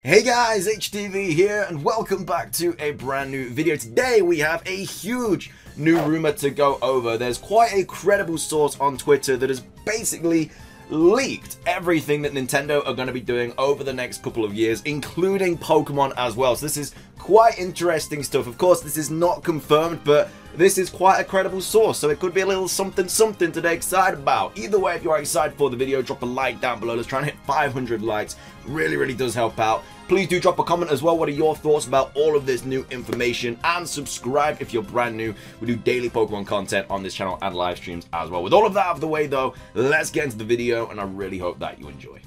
Hey guys, HDvee here and welcome back to a brand new video. Today we have a huge new rumor to go over. There's quite a credible source on Twitter that has basically leaked everything that Nintendo are going to be doing over the next couple of years, including Pokemon as well. So this is quite interesting stuff. Of course, this is not confirmed, but this is quite a credible source, so it could be a little something to get excited about. Either way, if you're excited for the video, drop a like down below. Let's try and hit 500 likes. Really does help out. Please do drop a comment as well. What are your thoughts about all of this new information? And subscribe if you're brand new. We do daily Pokemon content on this channel and live streams as well. With all of that out of the way though, let's get into the video, and I really hope that you enjoy.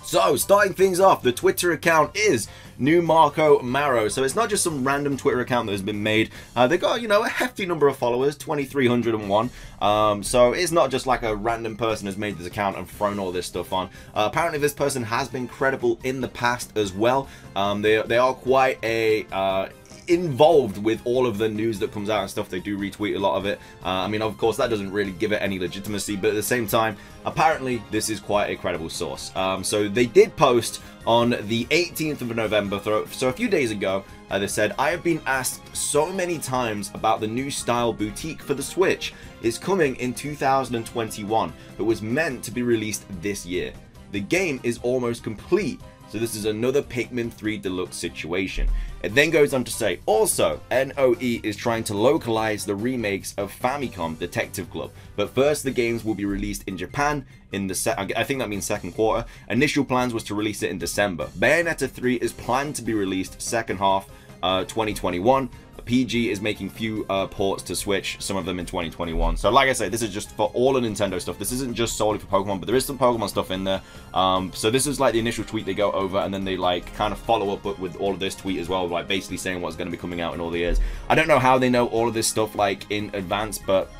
So, starting things off, the Twitter account is New Marco Maro. So it's not just some random Twitter account that has been made. They got, a hefty number of followers, 2,301. So it's not just like a random person has made this account and thrown all this stuff on. Apparently this person has been credible in the past as well. They are quite a involved with all of the news that comes out and stuff. They do retweet a lot of it. I mean, of course, that doesn't really give it any legitimacy, but at the same time, apparently this is quite a credible source. So they did post on the 18th of November, so a few days ago. They said, "I have been asked so many times about the new style boutique for the Switch. It's coming in 2021, but was meant to be released this year. The game is almost complete, so this is another Pikmin 3 Deluxe situation." It then goes on to say, also, NOE is trying to localize the remakes of Famicom Detective Club, but first the games will be released in Japan in the I think that means second quarter. Initial plans was to release it in December. Bayonetta 3 is planned to be released second half 2021. PG is making few ports to Switch, some of them in 2021. So like I say, this is just for all the Nintendo stuff. This isn't just solely for Pokemon, but there is some Pokemon stuff in there. So this is like the initial tweet they go over, and then they like kind of follow up with all of this tweet as well, like basically saying what's going to be coming out in all the years. I don't know how they know all of this stuff like in advance, but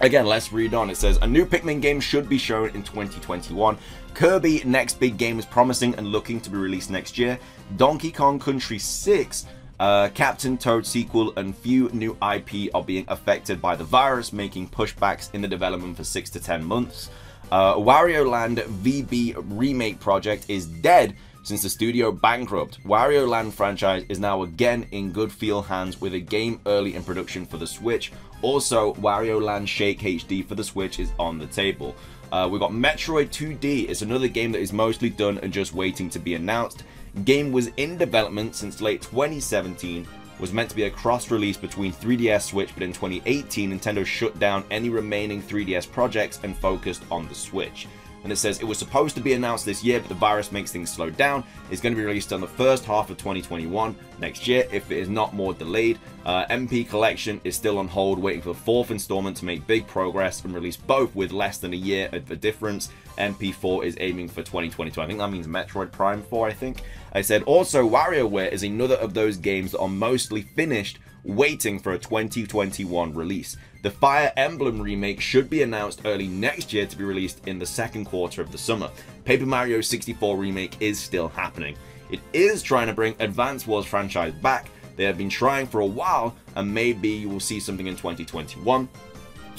again, let's read on. It says, a new Pikmin game should be shown in 2021. Kirby next big game is promising and looking to be released next year. Donkey Kong Country 6, Captain Toad sequel, and few new IP are being affected by the virus, making pushbacks in the development for 6 to 10 months. Wario Land VB remake project is dead since the studio bankrupt. Wario Land franchise is now again in good feel hands with a game early in production for the Switch. Also, Wario Land Shake HD for the Switch is on the table. We've got Metroid 2D. It's another game that is mostly done and just waiting to be announced. Game was in development since late 2017, was meant to be a cross-release between 3DS Switch, but in 2018 Nintendo shut down any remaining 3DS projects and focused on the Switch. And it says it was supposed to be announced this year, but the virus makes things slow down. It's going to be released on the first half of 2021 next year if it is not more delayed. MP Collection is still on hold, waiting for the fourth installment to make big progress and release both with less than a year of a difference. MP4 is aiming for 2022. I think that means Metroid Prime 4, I think. I said also WarioWare is another of those games that are mostly finished, waiting for a 2021 release. The Fire Emblem remake should be announced early next year to be released in the second quarter of the summer. Paper Mario 64 remake is still happening. It is trying to bring Advance Wars franchise back. They have been trying for a while, and maybe you will see something in 2021.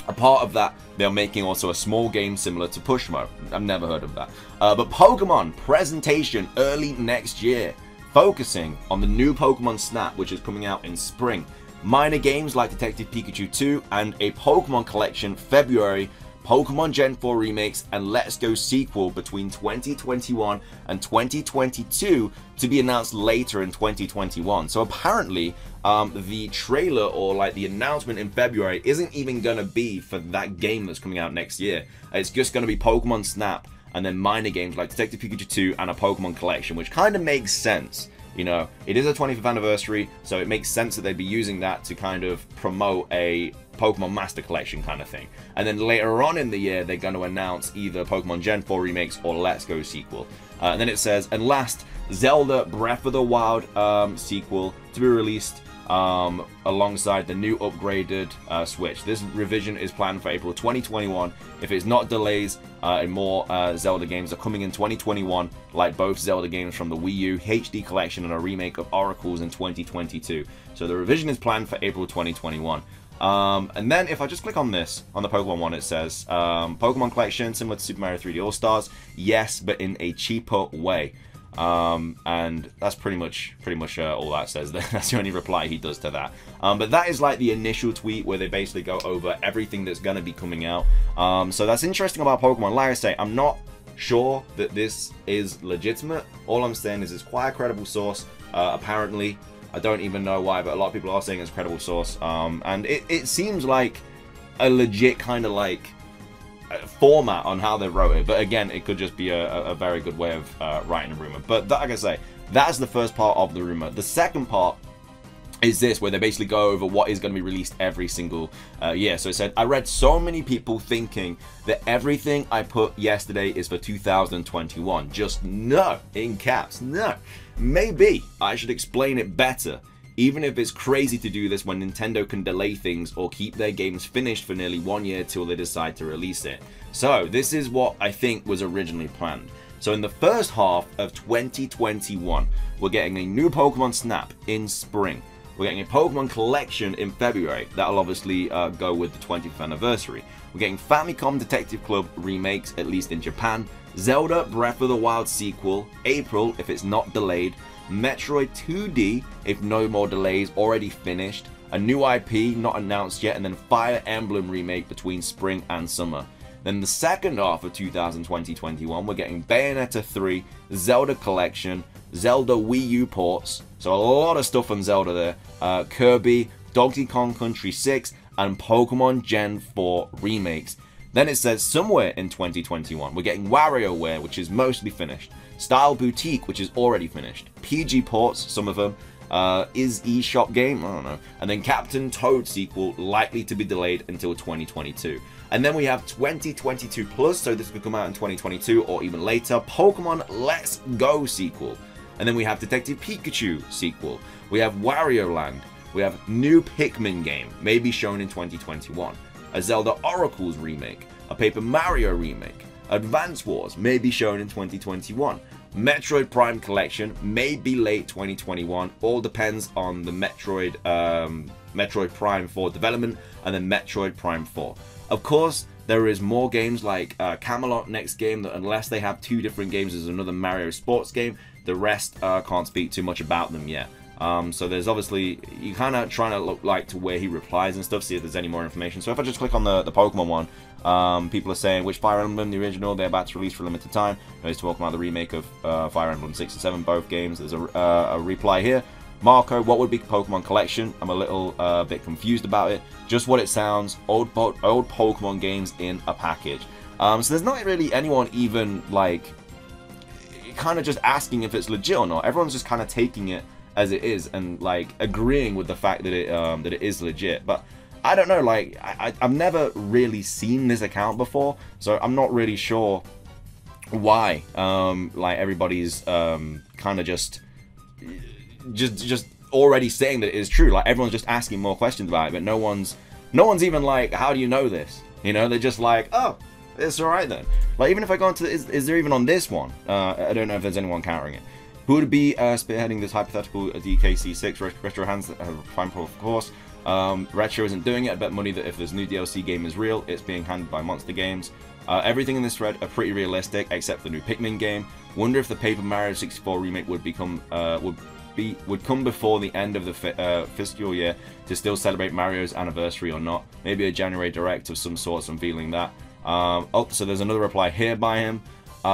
A part of that, they're making also a small game similar to Pushmo. I've never heard of that. But Pokemon presentation early next year, focusing on the new Pokemon Snap, which is coming out in spring. Minor games like Detective Pikachu 2 and a Pokemon collection February, Pokemon Gen 4 remakes, and Let's Go sequel between 2021 and 2022 to be announced later in 2021. So apparently the trailer or like the announcement in February isn't even going to be for that game that's coming out next year. It's just going to be Pokemon Snap and then minor games like Detective Pikachu 2 and a Pokemon collection, which kind of makes sense. It is a 25th anniversary, so it makes sense that they'd be using that to kind of promote a Pokemon Master Collection kind of thing. And then later on in the year, they're going to announce either Pokemon Gen 4 remakes or Let's Go sequel. And then it says, and last, Zelda Breath of the Wild sequel to be released alongside the new upgraded Switch. This revision is planned for April 2021. If it's not delays and more Zelda games are coming in 2021, like both Zelda games from the Wii U, HD Collection, and a remake of Oracles in 2022. So the revision is planned for April 2021. And then if I just click on this, on the Pokemon one, it says Pokemon Collection, similar to Super Mario 3D All-Stars. Yes, but in a cheaper way. And that's pretty much all that says. That's the only reply he does to that. But that is like the initial tweet where they basically go over everything that's going to be coming out. So that's interesting about Pokemon. Like I say, I'm not sure that this is legitimate. All I'm saying is it's quite a credible source. Apparently, I don't even know why, but a lot of people are saying it's a credible source. And it seems like a legit kind of like format on how they wrote it, but again, it could just be a very good way of writing a rumor. But like I say, that's the first part of the rumor. The second part is this, where they basically go over what is going to be released every single year. So it said, I read so many people thinking that everything I put yesterday is for 2021. Just no, in caps, no. Maybe I should explain it better. Even if it's crazy to do this when Nintendo can delay things or keep their games finished for nearly 1 year till they decide to release it. So this is what I think was originally planned. So in the first half of 2021, we're getting a new Pokemon Snap in spring. We're getting a Pokemon Collection in February. That'll obviously go with the 20th anniversary. We're getting Famicom Detective Club remakes, at least in Japan. Zelda Breath of the Wild sequel, April if it's not delayed. Metroid 2D, if no more delays, already finished. A new IP, not announced yet, and then Fire Emblem remake between spring and summer. Then the second half of 2020-21, we're getting Bayonetta 3, Zelda Collection, Zelda Wii U ports, so a lot of stuff on Zelda there, Kirby, Donkey Kong Country 6, and Pokemon Gen 4 remakes. Then it says somewhere in 2021, we're getting WarioWare, which is mostly finished. Style Boutique, which is already finished. PG ports, some of them. Is eShop game? I don't know. And then Captain Toad sequel, likely to be delayed until 2022. And then we have 2022 plus, so this could come out in 2022 or even later. Pokemon Let's Go sequel. And then we have Detective Pikachu sequel. We have Wario Land. We have new Pikmin game, maybe shown in 2021. A Zelda Oracles remake. A Paper Mario remake. Advance Wars may be shown in 2021. Metroid Prime Collection may be late 2021. All depends on the Metroid Prime 4 development and then Metroid Prime 4. Of course, there is more games like Camelot next game that unless they have two different games, there's another Mario sports game. The rest can't speak too much about them yet. So there's obviously, you kind of trying to look like to where he replies and stuff, see if there's any more information. So if I just click on the Pokemon one, people are saying which Fire Emblem, the original, they're about to release for a limited time. He's talking about the remake of Fire Emblem 6 and 7, both games. There's a reply here. Marco, what would be Pokemon Collection? I'm a little bit confused about it. Just what it sounds, old Pokemon games in a package. So there's not really anyone even like kind of just asking if it's legit or not. Everyone's just kind of taking it as it is and like agreeing with the fact that it is legit. But I don't know, like I've never really seen this account before, so I'm not really sure why like everybody's kind of just already saying that it is true. Like everyone's just asking more questions about it, but no one's even like, how do you know this? You know, they're just like, oh, it's alright then. Like even if I go into is there even on this one? I don't know if there's anyone countering it. Who would be spearheading this hypothetical DKC6 retro hands? Prime Pro, of course. Retro isn't doing it. I bet money that if this new DLC game is real, it's being handled by Monster Games. Everything in this thread are pretty realistic, except for the new Pikmin game. Wonder if the Paper Mario 64 remake would come before the end of the fiscal year to still celebrate Mario's anniversary or not. Maybe a January Direct of some sort. I'm feeling that. Oh, so there's another reply here by him.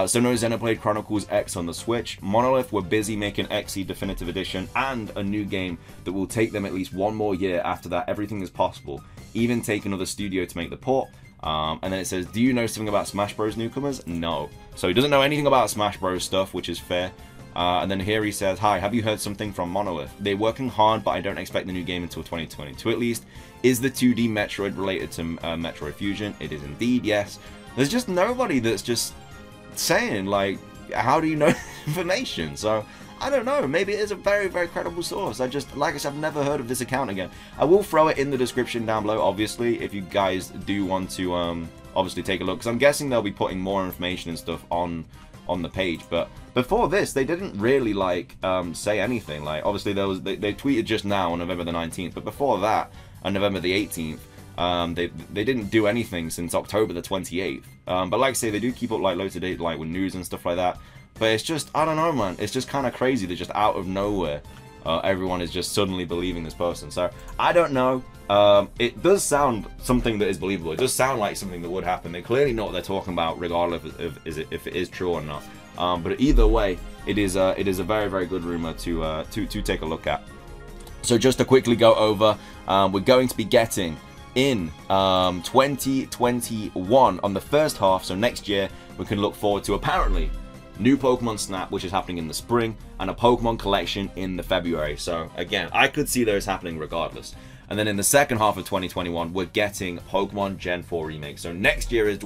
So no Xenoblade Chronicles X on the Switch. Monolith were busy making XE Definitive Edition and a new game that will take them at least one more year. After that, everything is possible. Even take another studio to make the port. And then it says, do you know something about Smash Bros newcomers? No. So he doesn't know anything about Smash Bros stuff, which is fair. And then here he says, hi, have you heard something from Monolith? They're working hard, but I don't expect the new game until 2022 at least. Is the 2D Metroid related to Metroid Fusion? It is indeed, yes. There's just nobody that's just saying like, how do you know information? So I don't know, maybe it is a very, very credible source. I just, like I said, I've never heard of this account again. I will throw it in the description down below, obviously, if you guys do want to obviously take a look, because I'm guessing they'll be putting more information and stuff on the page. But before this, they didn't really like say anything. Like obviously they tweeted just now on November the 19th, but before that on November the 18th they didn't do anything since October the 28th. But like I say, they do keep up like loads of date like with news and stuff like that. But it's just, I don't know, man. It's just kind of crazy that just out of nowhere, everyone is just suddenly believing this person. So I don't know. It does sound something that is believable. It does sound like something that would happen. They clearly know what they're talking about, regardless of if it is true or not. But either way, it is a very, very good rumor to take a look at. So just to quickly go over, we're going to be getting in 2021 on the first half. So next year we can look forward to apparently new Pokemon Snap, which is happening in the spring, and a Pokemon collection in the February. So again, I could see those happening regardless. And then in the second half of 2021, we're getting Pokemon Gen 4 remakes. So next year is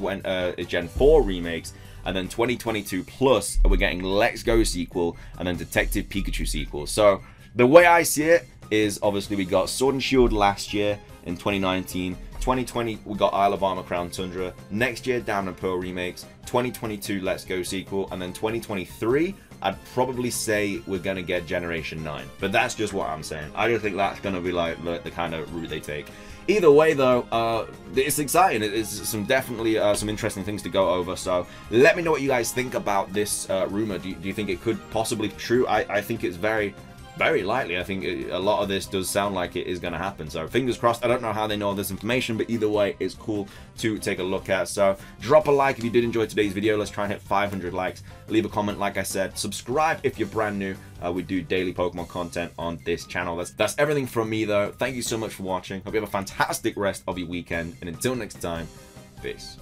Gen 4 remakes, and then 2022 plus, we're getting Let's Go sequel, and then Detective Pikachu sequel. So the way I see it is, obviously we got Sword and Shield last year in 2019. 2020 we got Isle of Armor Crown Tundra. Next year Diamond and Pearl remakes. 2022 Let's Go sequel, and then 2023 I'd probably say we're gonna get Generation 9. But that's just what I'm saying. I don't think that's gonna be like the kind of route they take. Either way though, it's exciting. It's definitely some interesting things to go over. So let me know what you guys think about this rumor. Do you think it could possibly be true? I think it's very likely. I think a lot of this does sound like it is going to happen. So fingers crossed. I don't know how they know this information, but either way, it's cool to take a look at. So drop a like if you did enjoy today's video. Let's try and hit 500 likes. Leave a comment, like I said. Subscribe if you're brand new. We do daily Pokemon content on this channel. That's everything from me, though. Thank you so much for watching. Hope you have a fantastic rest of your weekend. And until next time, peace.